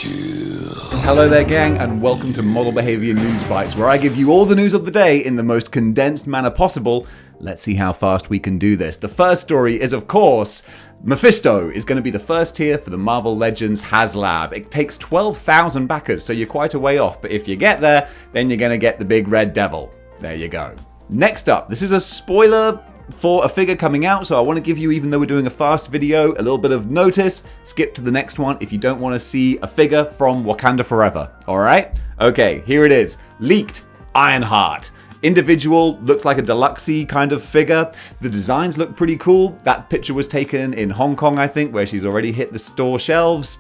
Hello there, gang, and welcome to Model Behavior News Bites, where I give you all the news of the day in the most condensed manner possible. Let's see how fast we can do this. The first story is, of course, Mephisto is going to be the first tier for the Marvel Legends HasLab. It takes 12,000 backers, so you're quite a way off, but if you get there, then you're going to get the big red devil. There you go. Next up, this is a spoiler for a figure coming out, so I want to give you, even though we're doing a fast video, a little bit of notice. Skip to the next one if you don't want to see a figure from Wakanda Forever. Alright? Okay, here it is. Leaked Ironheart. Individual, looks like a deluxe-y kind of figure. The designs look pretty cool. That picture was taken in Hong Kong, I think, where she's already hit the store shelves.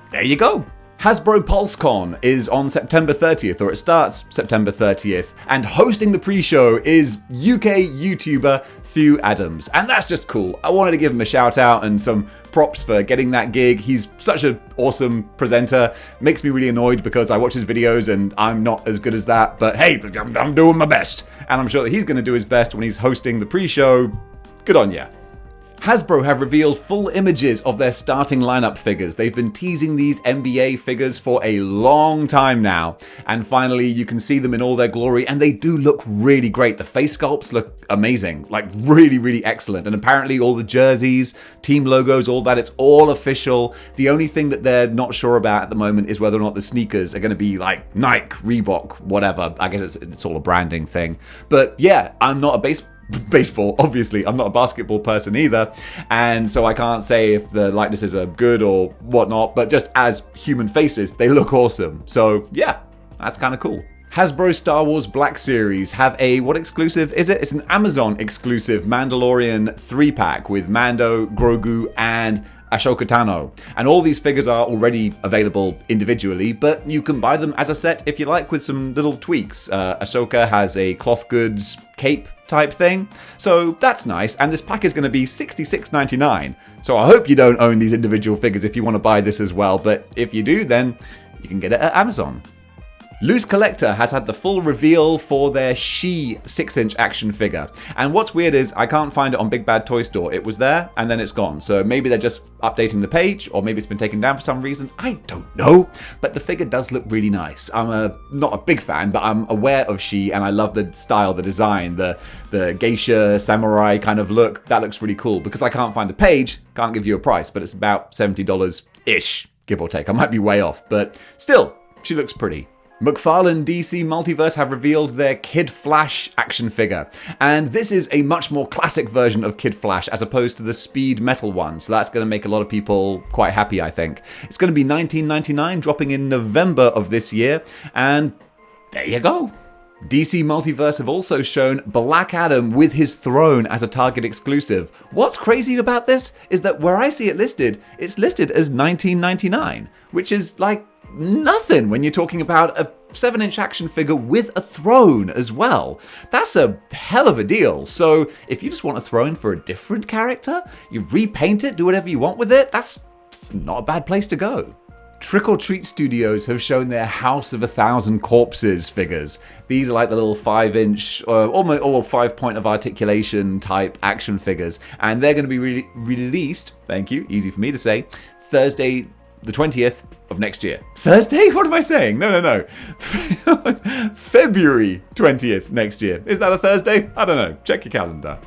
There you go. Hasbro PulseCon is on September 30th, or it starts September 30th, and hosting the pre-show is UK YouTuber Thew Adams, and that's just cool. I wanted to give him a shout out and some props for getting that gig. He's such an awesome presenter. Makes me really annoyed because I watch his videos and I'm not as good as that, but hey, I'm doing my best, and I'm sure that he's going to do his best when he's hosting the pre-show. Good on ya. Hasbro have revealed full images of their starting lineup figures. They've been teasing these NBA figures for a long time now, and finally you can see them in all their glory, and they do look really great. The face sculpts look amazing, like really excellent, and apparently all the jerseys, team logos, all that, it's all official. The only thing that they're not sure about at the moment is whether or not the sneakers are going to be like Nike, Reebok, whatever. I guess it's all a branding thing. But yeah, I'm not a baseball, obviously. I'm not a basketball person either, and so I can't say if the likenesses are good or whatnot, but just as human faces, they look awesome. So yeah, that's kind of cool. Hasbro Star Wars Black Series have a, what exclusive is it? It's an Amazon exclusive Mandalorian 3-pack with Mando, Grogu, and Ahsoka Tano. And all these figures are already available individually, but you can buy them as a set if you like, with some little tweaks. Ahsoka has a cloth goods cape type thing, so that's nice, and this pack is going to be $66.99. So I hope you don't own these individual figures if you want to buy this as well, but if you do, then you can get it at Amazon. Loose Collector has had the full reveal for their She 6-inch action figure. And what's weird is I can't find it on Big Bad Toy Store. It was there and then it's gone. So maybe they're just updating the page, or maybe it's been taken down for some reason. I don't know. But the figure does look really nice. I'm not a big fan, but I'm aware of She, and I love the style, the design, the geisha samurai kind of look. That looks really cool. Because I can't find the page, can't give you a price, but it's about $70-ish, give or take. I might be way off, but still, she looks pretty. McFarlane DC Multiverse have revealed their Kid Flash action figure, and this is a much more classic version of Kid Flash as opposed to the Speed Metal one, so that's going to make a lot of people quite happy, I think. It's going to be $19.99, dropping in November of this year, and there you go. DC Multiverse have also shown Black Adam with his throne as a Target exclusive. What's crazy about this is that where I see it listed, it's listed as $19.99, which is like nothing when you're talking about a 7-inch action figure with a throne as well. That's a hell of a deal. So if you just want a throne for a different character, you repaint it, do whatever you want with it, that's not a bad place to go. Trick or Treat Studios have shown their House of 1,000 Corpses figures. These are like the little 5-inch, almost or 5 point of articulation type action figures, and they're going to be released, thank you, easy for me to say, Thursday the 20th of next year. Thursday? What am I saying? No. February 20th next year. Is that a Thursday? I don't know. Check your calendar.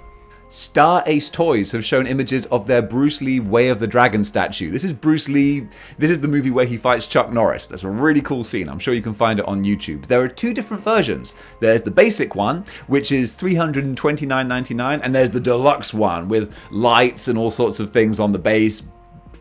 Star Ace Toys have shown images of their Bruce Lee Way of the Dragon statue. This is Bruce Lee. This is the movie where he fights Chuck Norris. That's a really cool scene. I'm sure you can find it on YouTube. There are 2 different versions. There's the basic one, which is $329.99, and there's the deluxe one with lights and all sorts of things on the base.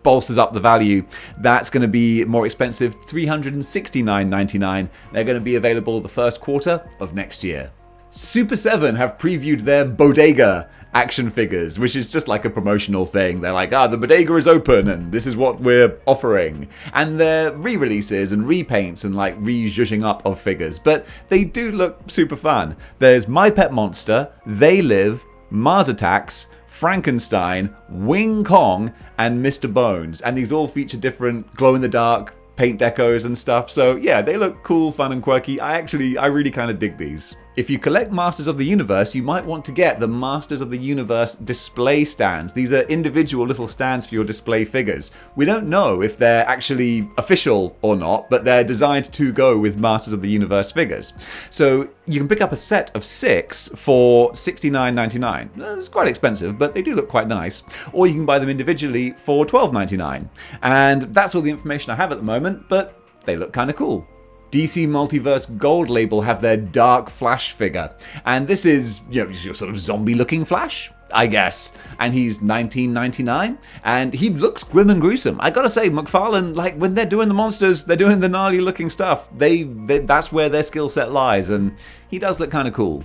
Bolsters up the value. That's going to be more expensive, $369.99. They're going to be available the first quarter of next year. Super 7 have previewed their Bodega action figures, which is just like a promotional thing. They're like, the Bodega is open and this is what we're offering. And they're re-releases and repaints and like re-zhuzhing up of figures, but they do look super fun. There's My Pet Monster, They Live, Mars Attacks, Frankenstein, Wing Kong, and Mr. Bones. And these all feature different glow-in-the-dark paint decos and stuff. So yeah, they look cool, fun, and quirky. I really kind of dig these. If you collect Masters of the Universe, you might want to get the Masters of the Universe display stands. These are individual little stands for your display figures. We don't know if they're actually official or not, but they're designed to go with Masters of the Universe figures. So you can pick up a set of 6 for $69.99. It's quite expensive, but they do look quite nice. Or you can buy them individually for $12.99. And that's all the information I have at the moment, but they look kind of cool. DC Multiverse Gold Label have their Dark Flash figure. And this is, your sort of zombie-looking Flash, I guess. And he's $19.99, and he looks grim and gruesome. I gotta say, McFarlane, like, when they're doing the monsters, they're doing the gnarly-looking stuff. That's where their skill set lies, and he does look kind of cool.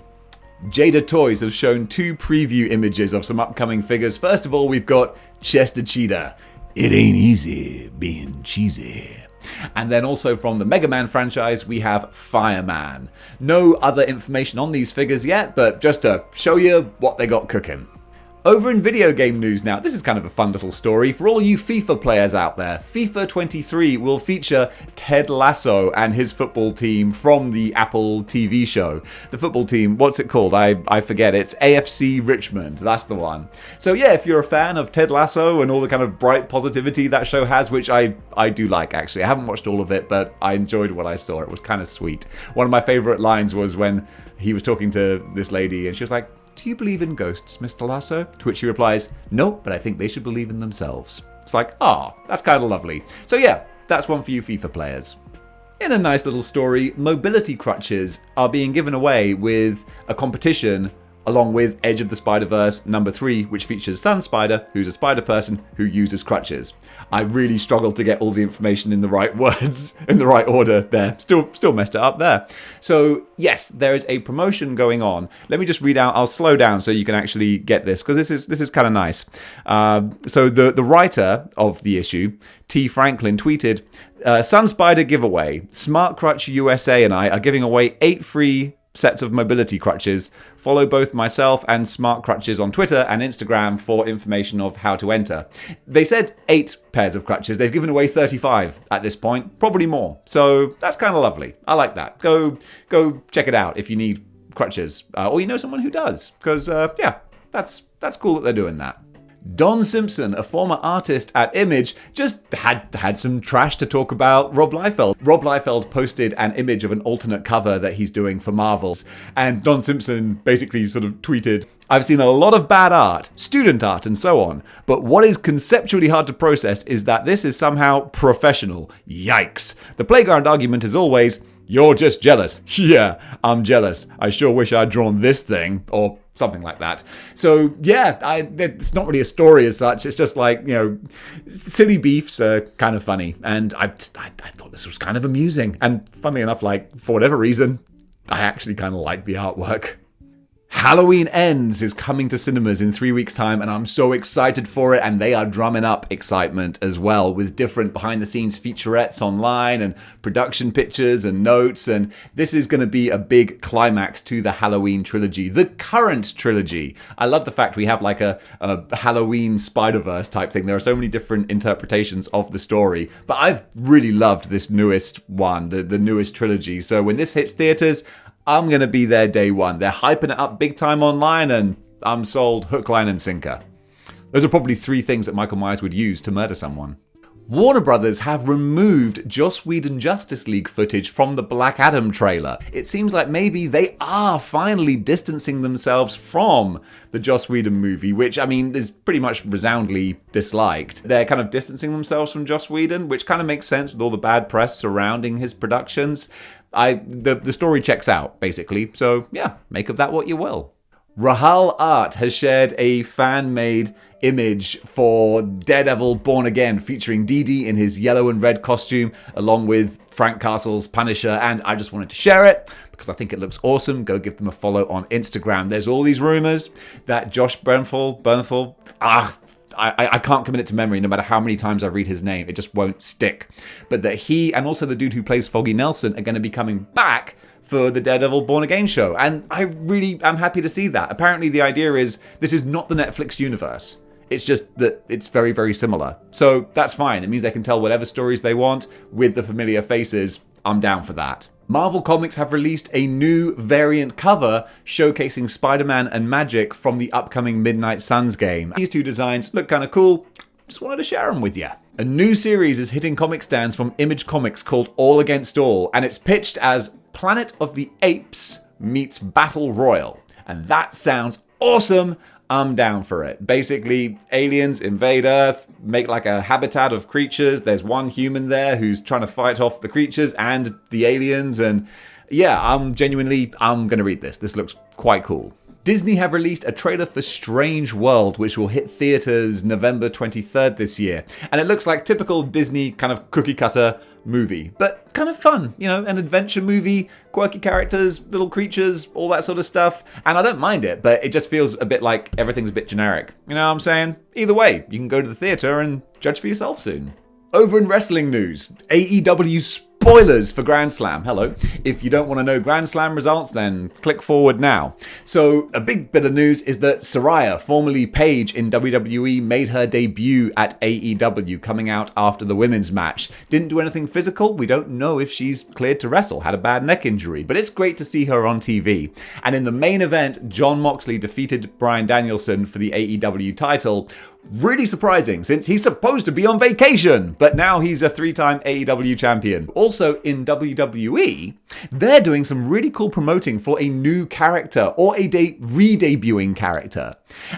Jada Toys have shown 2 preview images of some upcoming figures. First of all, we've got Chester Cheetah. It ain't easy being cheesy. And then also from the Mega Man franchise, we have Fireman. No other information on these figures yet, but just to show you what they got cooking. Over in video game news now, this is kind of a fun little story for all you FIFA players out there. FIFA 23 will feature Ted Lasso and his football team from the Apple TV show. The football team, what's it called? I forget. It's AFC Richmond. That's the one. So yeah, if you're a fan of Ted Lasso and all the kind of bright positivity that show has, which I do like actually. I haven't watched all of it, but I enjoyed what I saw. It was kind of sweet. One of my favorite lines was when he was talking to this lady and she was like, "Do you believe in ghosts, Mr. Lasso?" To which he replies, "No, but I think they should believe in themselves." It's like, that's kind of lovely. So yeah, that's one for you FIFA players. In a nice little story, mobility crutches are being given away with a competition along with Edge of the Spider-Verse number 3, which features Sun Spider, who's a spider person who uses crutches. I really struggled to get all the information in the right words, in the right order there. Still messed it up there. So yes, there is a promotion going on. Let me just read out, I'll slow down so you can actually get this, because this is kind of nice. So the writer of the issue, T. Franklin, tweeted, Sun Spider giveaway. Smart Crutch USA and I are giving away 8 free sets of mobility crutches. Follow both myself and Smart Crutches on Twitter and Instagram for information of how to enter. They said 8 pairs of crutches. They've given away 35 at this point, probably more. So that's kind of lovely. I like that. Go check it out if you need crutches, or you know someone who does, because yeah, that's cool that they're doing that. Don Simpson, a former artist at Image, just had some trash to talk about Rob Liefeld. Rob Liefeld posted an image of an alternate cover that he's doing for Marvel's, and Don Simpson basically sort of tweeted, "I've seen a lot of bad art, student art and so on, but what is conceptually hard to process is that this is somehow professional. Yikes. The playground argument is always, you're just jealous. Yeah, I'm jealous. I sure wish I'd drawn this thing," or something like that. So yeah, it's not really a story as such. It's just like, silly beefs are kind of funny. And I thought this was kind of amusing. And funnily enough, like, for whatever reason, I actually kind of like the artwork. Halloween Ends is coming to cinemas in 3 weeks' time, and I'm so excited for it, and they are drumming up excitement as well with different behind-the-scenes featurettes online and production pictures and notes, and this is going to be a big climax to the Halloween trilogy, the current trilogy. I love the fact we have like a Halloween Spider-Verse type thing. There are so many different interpretations of the story, but I've really loved this newest one, the newest trilogy, so when this hits theaters, I'm going to be there day one. They're hyping it up big time online, and I'm sold hook, line, and sinker. Those are probably 3 things that Michael Myers would use to murder someone. Warner Brothers have removed Joss Whedon Justice League footage from the Black Adam trailer. It seems like maybe they are finally distancing themselves from the Joss Whedon movie, which, I mean, is pretty much resoundingly disliked. They're kind of distancing themselves from Joss Whedon, which kind of makes sense with all the bad press surrounding his productions. The story checks out, basically. So yeah, make of that what you will. Rahal Art has shared a fan-made image for Daredevil Born Again featuring DD in his yellow and red costume along with Frank Castle's Punisher, and I just wanted to share it because I think it looks awesome. Go give them a follow on Instagram. There's all these rumors that Josh Bernthal, I can't commit it to memory no matter how many times I read his name. It just won't stick. But that he and also the dude who plays Foggy Nelson are going to be coming back for the Daredevil Born Again show. And I really am happy to see that. Apparently the idea is this is not the Netflix universe. It's just that it's very, very similar. So that's fine. It means they can tell whatever stories they want with the familiar faces. I'm down for that. Marvel Comics have released a new variant cover showcasing Spider-Man and Magic from the upcoming Midnight Suns game. These two designs look kind of cool. Just wanted to share them with you. A new series is hitting comic stands from Image Comics called All Against All, and it's pitched as Planet of the Apes meets Battle Royal. And that sounds awesome. I'm down for it. Basically, aliens invade Earth, make like a habitat of creatures. There's one human there who's trying to fight off the creatures and the aliens. And yeah, I'm going to read this. This looks quite cool. Disney have released a trailer for Strange World, which will hit theaters November 23rd this year. And it looks like typical Disney kind of cookie cutter movie, but kind of fun, you know, an adventure movie, quirky characters, little creatures, all that sort of stuff. And I don't mind it, but it just feels a bit like everything's a bit generic. You know what I'm saying? Either way, you can go to the theater and judge for yourself soon. Over in wrestling news, AEW spoilers for Grand Slam. Hello. If you don't want to know Grand Slam results, then click forward now. So a big bit of news is that Saraya, formerly Paige in WWE, made her debut at AEW, coming out after the women's match. Didn't do anything physical. We don't know if she's cleared to wrestle. Had a bad neck injury, but it's great to see her on TV. And in the main event, Jon Moxley defeated Bryan Danielson for the AEW title. Really surprising, since he's supposed to be on vacation, but now he's a 3-time AEW champion. Also in WWE, they're doing some really cool promoting for a new character or a re-debuting character.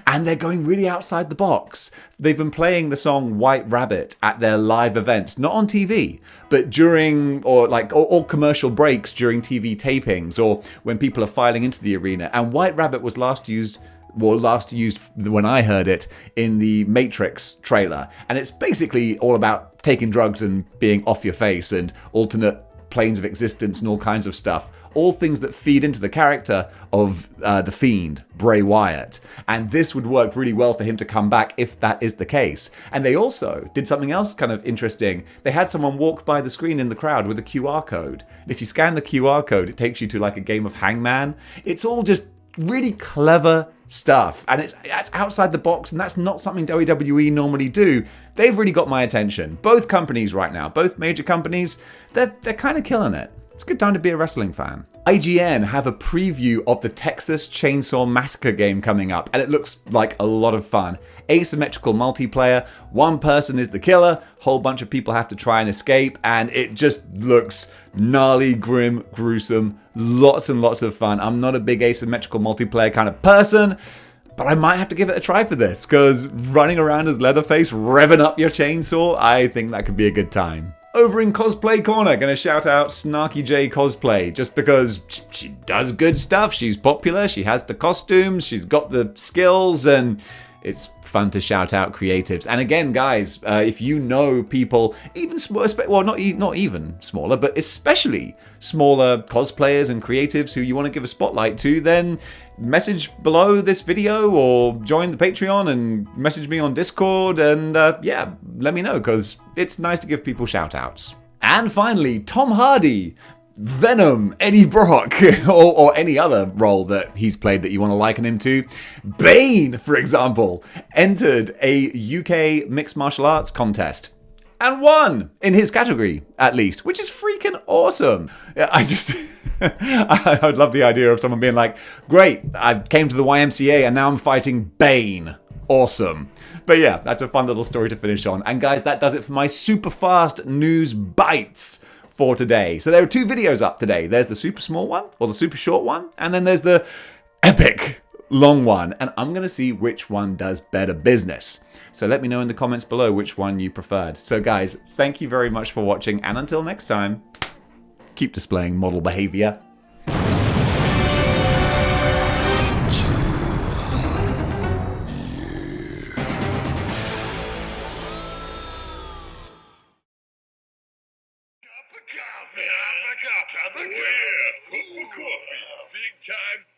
And they're going really outside the box. They've been playing the song White Rabbit at their live events, not on TV, but during or commercial breaks during TV tapings or when people are filing into the arena. And White Rabbit was last used when I heard it in the Matrix trailer. And it's basically all about taking drugs and being off your face and alternate planes of existence and all kinds of stuff. All things that feed into the character of the Fiend, Bray Wyatt. And this would work really well for him to come back if that is the case. And they also did something else kind of interesting. They had someone walk by the screen in the crowd with a QR code. And if you scan the QR code, it takes you to like a game of Hangman. It's all just really clever stuff, and it's outside the box, and that's not something WWE normally do. They've really got my attention. Both companies right now, both major companies, they're kind of killing it. It's a good time to be a wrestling fan. IGN have a preview of the Texas Chainsaw Massacre game coming up, and it looks like a lot of fun. Asymmetrical multiplayer, one person is the killer, whole bunch of people have to try and escape, and it just looks gnarly, grim, gruesome, lots and lots of fun. I'm not a big asymmetrical multiplayer kind of person, but I might have to give it a try for this, because running around as Leatherface, revving up your chainsaw, I think that could be a good time. Over in Cosplay Corner, gonna shout out Snarky J Cosplay, just because she does good stuff, she's popular, she has the costumes, she's got the skills, and it's fun to shout out creatives. And again, guys, if you know people, even small, well, not even smaller, but especially smaller cosplayers and creatives who you want to give a spotlight to, then message below this video or join the Patreon and message me on Discord, and yeah, let me know, because it's nice to give people shout outs. And finally, Tom Hardy, Venom, Eddie Brock, or any other role that he's played that you want to liken him to. Bane, for example, entered a UK mixed martial arts contest and won in his category, at least, which is freaking awesome. I would love the idea of someone being like, great, I came to the YMCA and now I'm fighting Bane. Awesome. But yeah, that's a fun little story to finish on. And guys, that does it for my super fast news bites for today. So there are 2 videos up today. There's the super small one, or the super short one, and then there's the epic long one. And I'm going to see which one does better business. So let me know in the comments below which one you preferred. So guys, thank you very much for watching, and until next time, keep displaying model behavior. Cup of coffee, big time.